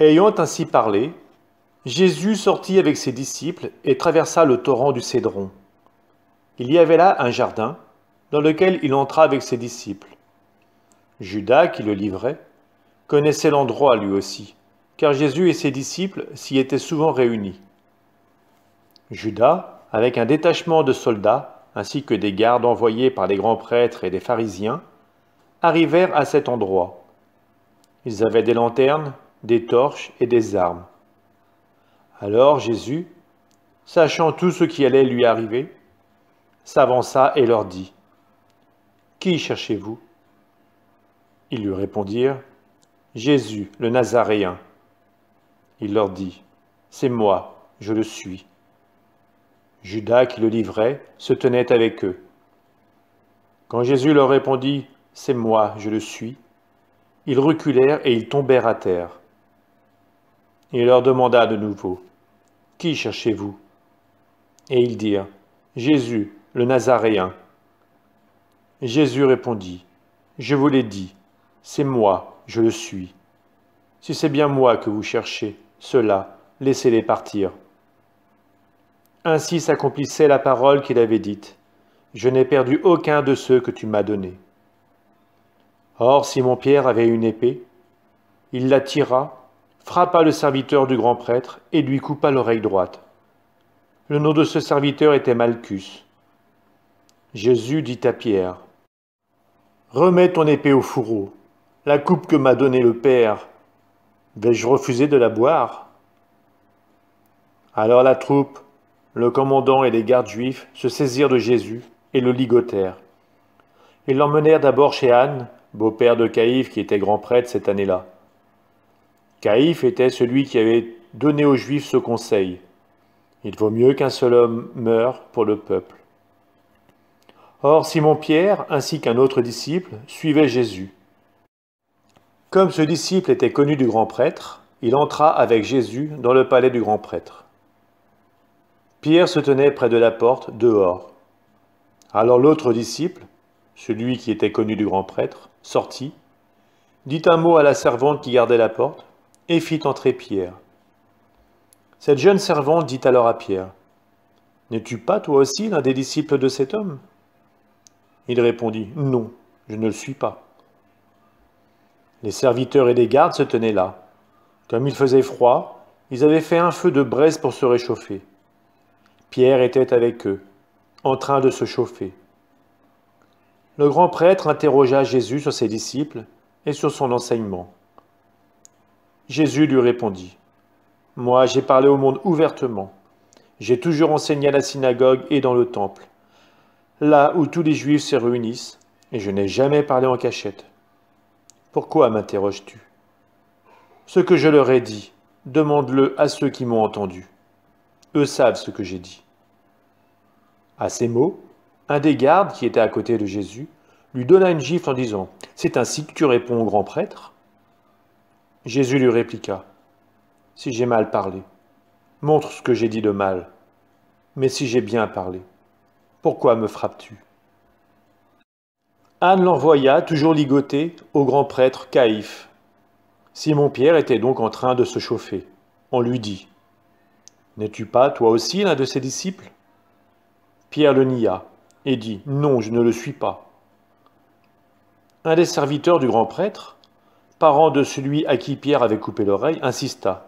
Ayant ainsi parlé, Jésus sortit avec ses disciples et traversa le torrent du Cédron. Il y avait là un jardin, dans lequel il entra avec ses disciples. Judas, qui le livrait, connaissait l'endroit lui aussi, car Jésus et ses disciples s'y étaient souvent réunis. Judas, avec un détachement de soldats, ainsi que des gardes envoyés par les grands prêtres et des pharisiens, arrivèrent à cet endroit. Ils avaient des lanternes, des torches et des armes. Alors Jésus, sachant tout ce qui allait lui arriver, s'avança et leur dit : « Qui cherchez-vous ? » Ils lui répondirent : « Jésus, le Nazaréen. » Il leur dit : « C'est moi, je le suis. » Judas, qui le livrait, se tenait avec eux. Quand Jésus leur répondit : « C'est moi, je le suis », ils reculèrent et ils tombèrent à terre. Il leur demanda de nouveau : « Qui cherchez-vous ? » Et ils dirent : « Jésus, le Nazaréen. » Jésus répondit : « Je vous l'ai dit, c'est moi, je le suis. Si c'est bien moi que vous cherchez, ceux-là, laissez-les partir. » Ainsi s'accomplissait la parole qu'il avait dite : « Je n'ai perdu aucun de ceux que tu m'as donnés. » Or Simon-Pierre avait une épée. Il la tira, frappa le serviteur du grand prêtre et lui coupa l'oreille droite. Le nom de ce serviteur était Malchus. Jésus dit à Pierre : « Remets ton épée au fourreau. La coupe que m'a donnée le Père, vais-je refuser de la boire ?» Alors la troupe, le commandant et les gardes juifs se saisirent de Jésus et le ligotèrent. Ils l'emmenèrent d'abord chez Anne, beau-père de Caïphe qui était grand prêtre cette année-là. Caïphe était celui qui avait donné aux Juifs ce conseil : il vaut mieux qu'un seul homme meure pour le peuple. Or Simon-Pierre, ainsi qu'un autre disciple, suivaient Jésus. Comme ce disciple était connu du grand prêtre, il entra avec Jésus dans le palais du grand prêtre. Pierre se tenait près de la porte, dehors. Alors l'autre disciple, celui qui était connu du grand prêtre, sortit, dit un mot à la servante qui gardait la porte, et fit entrer Pierre. Cette jeune servante dit alors à Pierre : « N'es-tu pas toi aussi l'un des disciples de cet homme ? » Il répondit : « Non, je ne le suis pas. » Les serviteurs et les gardes se tenaient là. Comme il faisait froid, ils avaient fait un feu de braise pour se réchauffer. Pierre était avec eux, en train de se chauffer. Le grand prêtre interrogea Jésus sur ses disciples et sur son enseignement. Jésus lui répondit : « Moi, j'ai parlé au monde ouvertement. J'ai toujours enseigné à la synagogue et dans le temple, là où tous les Juifs se réunissent, et je n'ai jamais parlé en cachette. Pourquoi m'interroges-tu ? Ce que je leur ai dit, demande-le à ceux qui m'ont entendu. Eux savent ce que j'ai dit. » À ces mots, un des gardes qui était à côté de Jésus lui donna une gifle en disant : « C'est ainsi que tu réponds au grand prêtre ? » Jésus lui répliqua : « Si j'ai mal parlé, montre ce que j'ai dit de mal. Mais si j'ai bien parlé, pourquoi me frappes-tu ? » Anne l'envoya, toujours ligoté, au grand prêtre Caïphe. Simon-Pierre était donc en train de se chauffer. On lui dit : « N'es-tu pas, toi aussi, l'un de ses disciples ? » Pierre le nia et dit : « Non, je ne le suis pas. » Un des serviteurs du grand prêtre, parent de celui à qui Pierre avait coupé l'oreille, insista :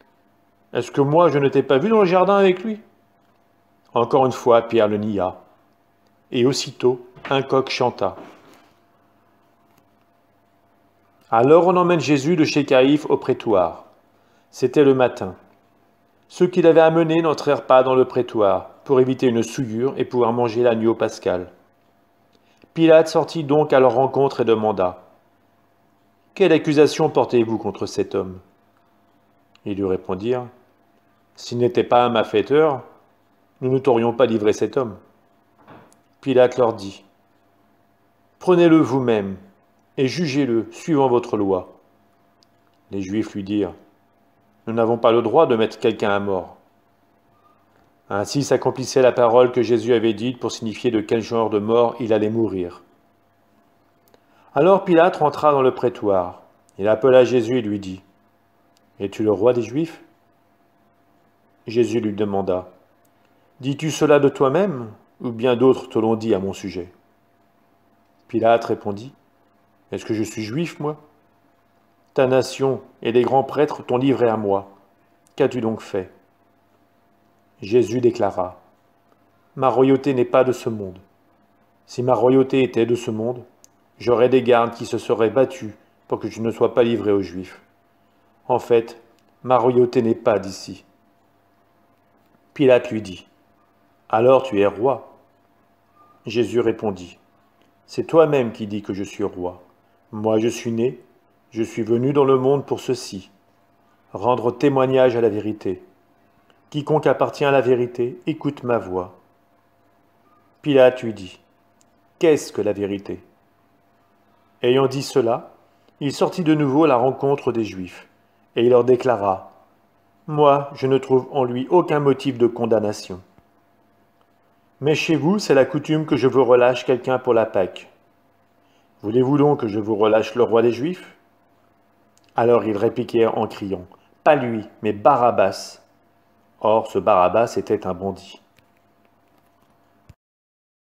« Est-ce que moi je ne t'ai pas vu dans le jardin avec lui ?» Encore une fois, Pierre le nia. Et aussitôt, un coq chanta. Alors on emmène Jésus de chez Caïphe au prétoire. C'était le matin. Ceux qui l'avaient amené n'entrèrent pas dans le prétoire pour éviter une souillure et pouvoir manger l'agneau pascal. Pilate sortit donc à leur rencontre et demanda : « Quelle accusation portez-vous contre cet homme ?» Ils lui répondirent : « S'il n'était pas un malfaiteur, nous ne t'aurions pas livré cet homme. » Pilate leur dit : « Prenez-le vous-même et jugez-le suivant votre loi. » Les Juifs lui dirent : « Nous n'avons pas le droit de mettre quelqu'un à mort. » Ainsi s'accomplissait la parole que Jésus avait dite pour signifier de quel genre de mort il allait mourir. Alors Pilate rentra dans le prétoire. Il appela Jésus et lui dit : Es-tu le roi des Juifs? Jésus lui demanda, dis-tu cela de toi-même, ou bien d'autres te l'ont dit à mon sujet? Pilate répondit, est-ce que je suis juif, moi? Ta nation et les grands prêtres t'ont livré à moi. Qu'as-tu donc fait? Jésus déclara, ma royauté n'est pas de ce monde. Si ma royauté était de ce monde, j'aurais des gardes qui se seraient battus pour que je ne sois pas livré aux Juifs. En fait, ma royauté n'est pas d'ici. Pilate lui dit, alors tu es roi. Jésus répondit, c'est toi-même qui dis que je suis roi. Moi je suis né, je suis venu dans le monde pour ceci, rendre témoignage à la vérité. Quiconque appartient à la vérité, écoute ma voix. Pilate lui dit, qu'est-ce que la vérité? Ayant dit cela, il sortit de nouveau à la rencontre des Juifs, et il leur déclara, moi, je ne trouve en lui aucun motif de condamnation. Mais chez vous, c'est la coutume que je vous relâche quelqu'un pour la Pâque. Voulez-vous donc que je vous relâche le roi des Juifs? Alors ils répliquèrent en criant, pas lui, mais Barabbas. Or, ce Barabbas était un bandit.